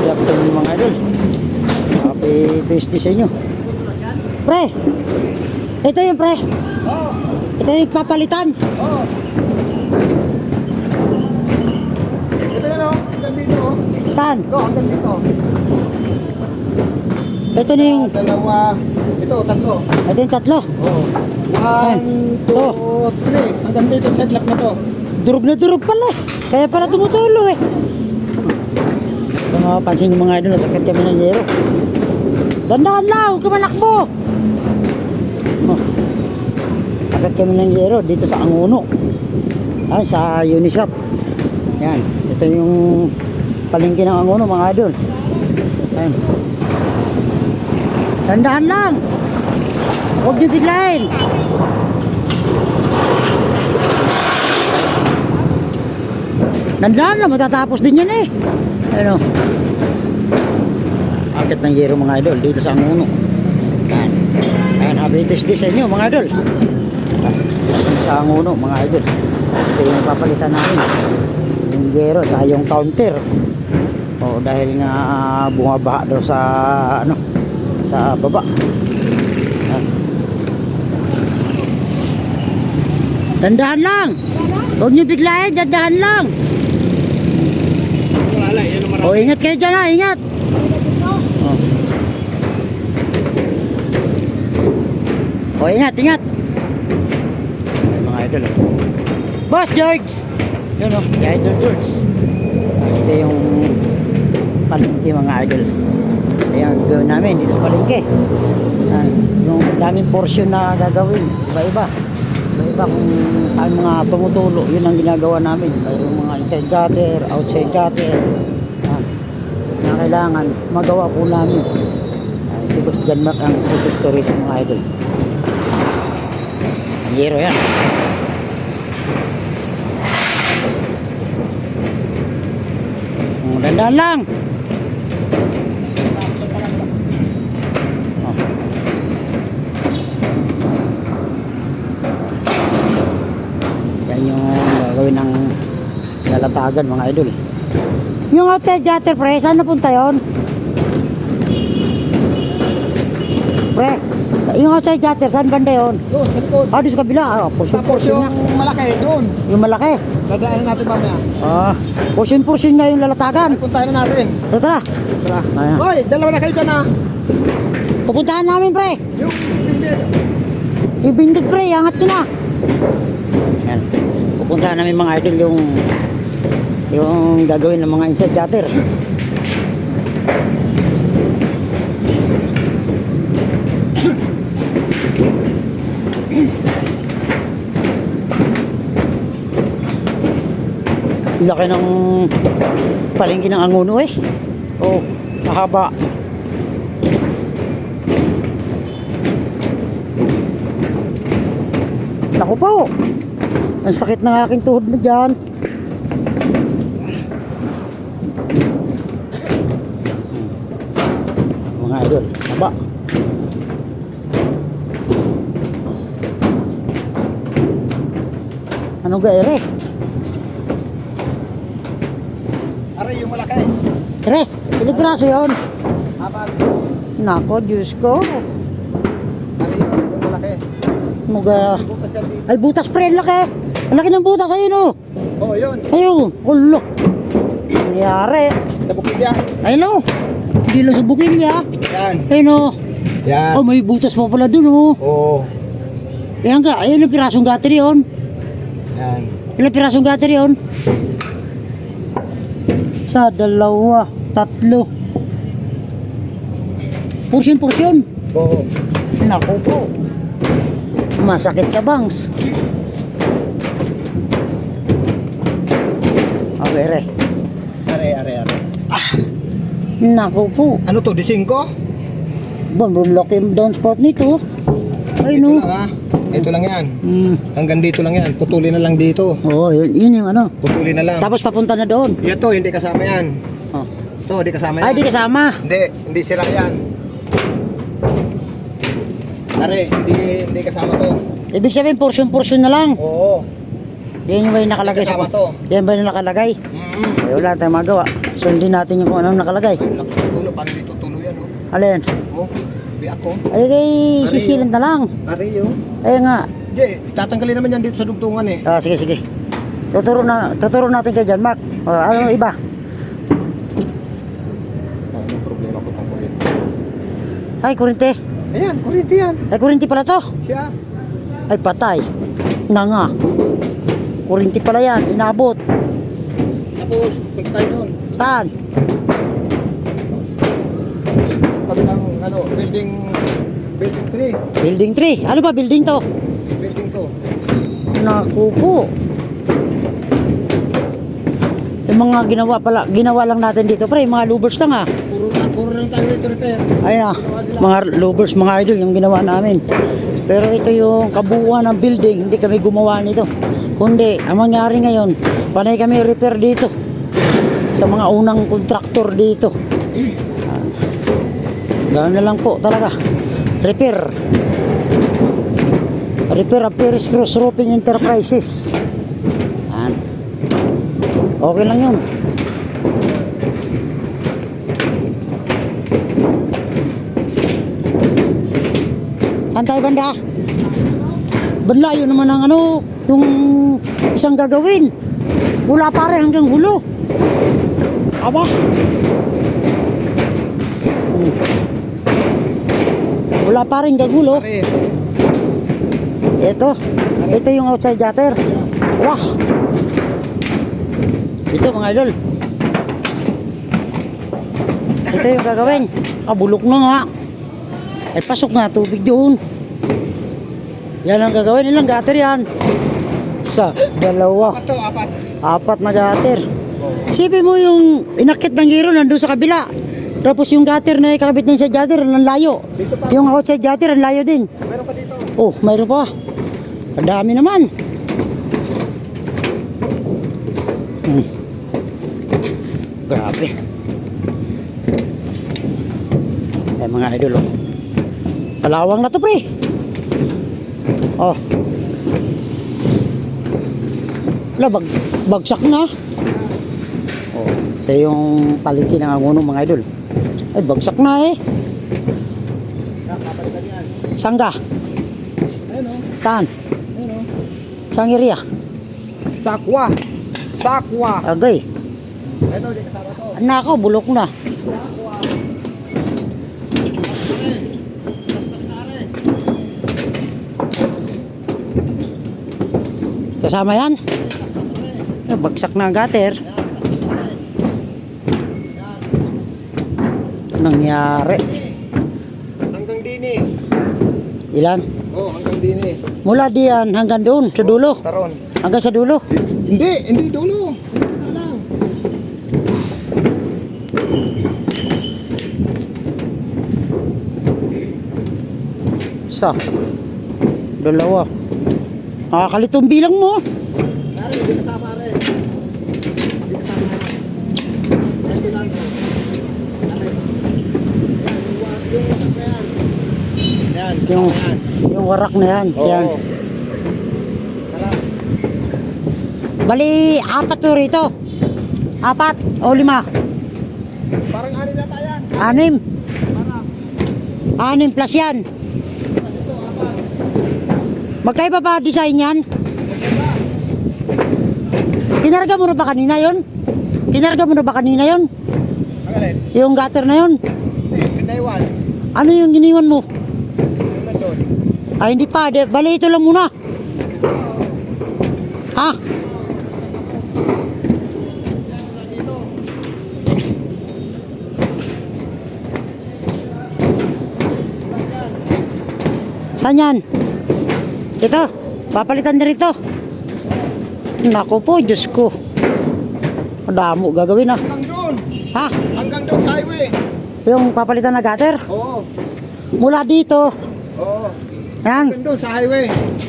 Good afternoon mga idol. Happy Tuesday sa inyo. Pre, ito yung pre. Oo. Ito yung papalitan. Oo. Ito yun o. Hanggang dito o. Saan? Ito, hanggang dito. Ito na yung, Dalawa. Ito, tatlo. ito yung tatlo. Oo. 1, 2, 3. Hanggang dito set lock na to. Durog na durog pala. Kaya pala tumutulo eh. Kung mapapansin yung mga idol, natakat kami ng yero. Dandahan lang, huwag ka manakbo. Oh. Takat kami ng yero dito sa Anguno. Ay, sa Unisop. Yan, ito yung palengke ng Anguno mga idol. Ayan. Dandahan lang. Huwag niyo biglayin. Dandahan lang, matatapos din yan eh. Ano? Akit ng yero mga idol dito sa Anguno. Yan. Ayan, happy Tuesday sa inyo mga idol. Sa Anguno mga idol. Ito yung papalitan namin. Yung yero at yung counter. O dahil nga bumabaha daw sa ano, sa baba. Yan. Dandahan lang. Huwag niyo biglayin, dandahan lang. O, ingat kayo dyan ha, ingat. O, ingat, ingat. Ay, mga idol. Boss George! Yun o, si Idol George. Ito yung palengke mga idol. Ayan, gawin namin dito sa palengke. Yung daming portion na gagawin. Iba-iba. Iba-iba kung saan mga tumutulo. Yun ang ginagawa namin. Yung mga inside gutter, outside gutter. Na kailangan magawa po namin. Si Boss John Mark ang story ng mga idol. Ang yero yan. Dandan lang. Yan yung gagawin ng lalatagan mga idol. Yung outside gutter, pre, saan napunta yun? Pre, yung outside gutter, saan banda yun? Doon, sa likod. Ah, doon sa kabila. Ah, Tapos portion yung malaki, doon. yung malaki. Dadaanan natin mamaya. Ah, portion nga yung lalatagan. Puntahan na natin. Tara. Tara. Ayan. Hoy, dalawa na kayo dyan ha. Pupuntahan namin, pre. Yung pindit. Yung bindig, pre, angat ko na. Ayan. Pupuntahan namin mga idol yung gagawin ng mga inside gutter. Laki ng palengke ng Anguno eh. Oh, mahaba. Naku po. Ang sakit ng aking tuhod na dyan. Mga idol, haba. Ano ga ere? Aray, yung malaki. Ere, ilang piraso yun? Apat. Nako, Diyos ko. Aray, yung malaki. Muga. Bukas yan dito. Ay, butas pre, ang laki. Ang laki ng butas, ayun oh. Oo, yun. Ayun, ulo. Nangyari. Sa bukilya. Ayun oh. Hindi lang sa bukilya. Yan. Ayun oh. Yan. Oh, may butas pa pala dun oh. Oo. Ayan ka, ayun ang pirasong gutter yun. Yan. Ilang pirasong gutter yun? Sa dalawa, tatlo. Portion. Oo. Naku po. Masakit sa bangs. Okay, re. Aray. Naku po. Ano to, D5? Laki yung down spot nito. Ay Ito no. lang ha. Ito lang yan. Hmm. Hanggang dito lang yan. Putulin na lang dito. Oo, yun yung ano. Putulin na lang. Tapos papunta na doon. Ito, hindi kasama yan. Oh. Ito, hindi kasama yan. Ay, di kasama. Hindi sila yan. Are, hindi kasama to. Ibig sabihin, portion na lang. Oo. Yan yung ba yung nakalagay sa... Kasama to. Yan ba yung nakalagay? Ay, wala tayong magawa. So, Sundin natin yung kung anong nakalagay. Ang laki ng tulo. Paano dito tulo yan, oh? Alin? Oh, bi ako. Ay, kay sisilan na lang. Ari, oh. Ay nga. Hindi, tatanggalin naman yan dito sa dugtungan eh. Ah, sige, sige. Tuturo natin kay John Mark. Ano iba? Anong problema ko tong kuryente? Ay, kurente. Ayan, kuryente yan. Ay, kurente pala to. Siya. Ay, patay. Nga. Kurente pala yan. Inabot. Tapos, punta tayo doon. Saan? Sa kabilang, ano, building 3. Building 3. Ano ba building to? Building 2. Naku po. Yung mga ginawa lang natin dito, pre, yung mga louvers lang Puro lang tayo dito repair. Ayun mga louvers, mga idol, yung ginawa namin. Pero ito yung kabuuan ng building, hindi kami gumawa nito. Kundi, ang mangyari ngayon, panay kami repair dito. Sa mga unang kontraktor dito. Ganoon na lang po talaga. Repair. Repair ang Perez Cruz Roofing Enterprises. Yan. Okay lang yun. Saan tayo banda? Banlayo naman ang ano, yung isang gagawin. Mula pare hanggang hulo. Aba. Wala pa rin gagulo. Pare, Ito yung outside gutter. Wah. Ito mga idol. Ito yung gagawin. Bulok na nga. Ay pasok nga tubig doon. Yan ang gagawin. Ilang gutter yan? Isa, dalawa, apat to, apat. apat na gutter. Isipin mo yung inakit ng giro nandun sa kabila. Tapos yung gutter na ikakabit na sa gutter, ang layo. Yung outside gutter, ang layo din. Meron pa dito. Oh, mayroon pa. Ang dami naman. Grabe. Ay mga idol, oh. Kalawang na to, pre. Oh. Bagsak na. Oh, ito yung paliki ng anguno, mga idol. Ay, bagsak na eh. Saan ka? Ayun o. Saan? Ayun o. Saan area? Sakwa. Sakwa. Agay. Ito, di kasama to. Nako, bulok na. Kasama yan? Ay, bagsak na ang gutter. Nangyari. Hanggang dini. Ilan? Oh, hanggang dini. Mula diyan hanggang doon, sa dulo. Taron. Hanggang sa dulo. Hindi dulo. Wala lang. Isa. Dalawa. Nakakalitong bilang mo. Pare, hindi kasama rin. Hindi kasama. Ito lang. Yung wasak na yan. Yan, Yung, kasama yan. yung warak na yan. Oo. Yan. Tara. Bali, apat to rito. Apat o 5. Parang anin na tayo yan. 6. Para. 6 plus yan. Ito, apat. Magkaiba ba design yan? Kinarga mo na ba kanina yon? Kinarga mo na ba kanina yon? Ang alin? Yung gutter na yon? Pinaywan. Ano yung giniwan mo? Yung nandun. Ay hindi pa, bali ito lang muna. Ha? Saan yan? Ito, papalitan na rito. Nako po, Diyos ko. Madamo gagawin ah. Hanggang doon. Ha? Hanggang doon sa highway. Yung papalitan na gutter? Oo. Mula dito. Oo. Yan. Hanggang doon sa highway.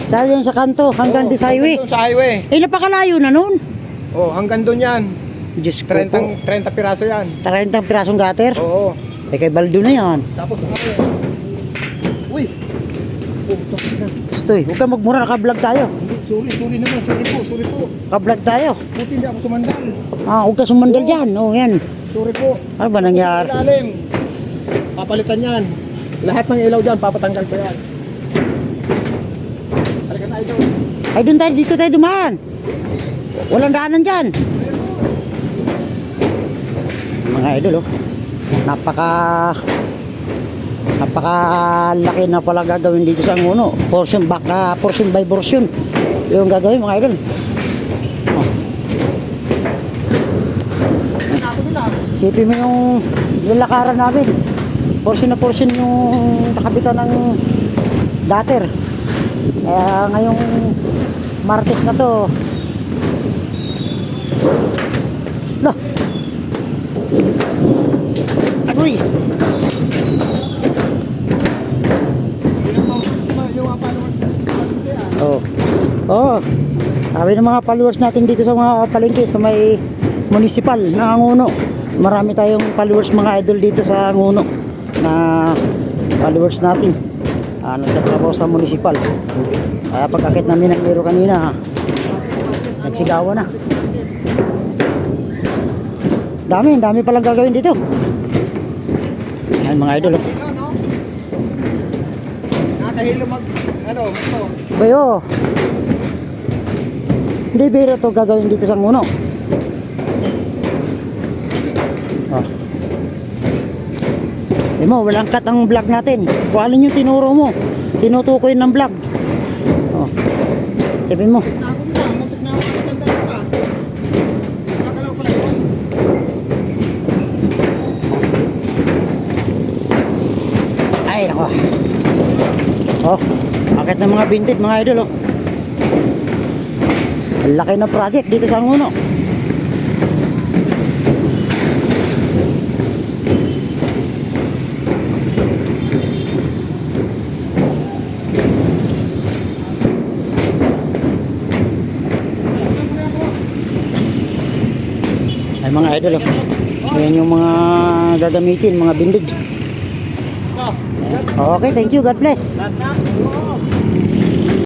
Dahil yan sa kanto, hanggang Oo, di sa highway. Hanggang doon sa highway. Eh, napakalayo na nun. Oo, hanggang doon yan. Diyos ko po. 30 piraso yan. 30 pirasong gutter. Oo. Eh, kay Baldo na yan. Tapos ano? Uy. Putok na. Gusto eh, huwag kang magmura, naka-vlog tayo. Sorry naman. Sorry po. Naka-vlog tayo. Buti hindi ako sumandal. Ah, huwag ka sumandal dyan. Oh, yan. Sorry po. Ano ba nangyari? Ilalim. Papalitan yan. Lahat ng ilaw dyan, papatanggal ko yan. Halika tayo doon. Ay, doon tayo, dito tayo dumaan. Walang daanan dyan. Mga idol, oh. Napakalaki na pala gagawin dito sa Angono. Portion by portion. Yung gagawin, mga idol. Oh. Isipin mo yung lakaran namin. Portion na portion yung nakabitan ng dater. Kaya ngayong Martes na to. Lah. Agoy. Oh. Oh. Sabi ng mga followers natin dito sa mga palengke sa may municipal na Angono. Marami tayong followers mga idol dito sa Angono na followers natin. Nagtatrabaho sa municipal. Kaya pagkakit namin ng liro kanina, nagsigawan na. Dami palang gagawin dito. Ay mga idol. Nakahilo ito. Bayo. Hindi biro to gagawin dito sa Angono. Oh. Di mo, walang cut ang vlog natin. Kung alin yung tinuro mo, tinutukoy ng vlog. Oh. Sabihin mo. Ay, nako. Oh, akit ng mga vintage mga idol, oh. Ang laki ng project dito sa Angono. Ay mga idol, oh. Ayan yung mga gagamitin, mga bindig. Okay, thank you. God bless.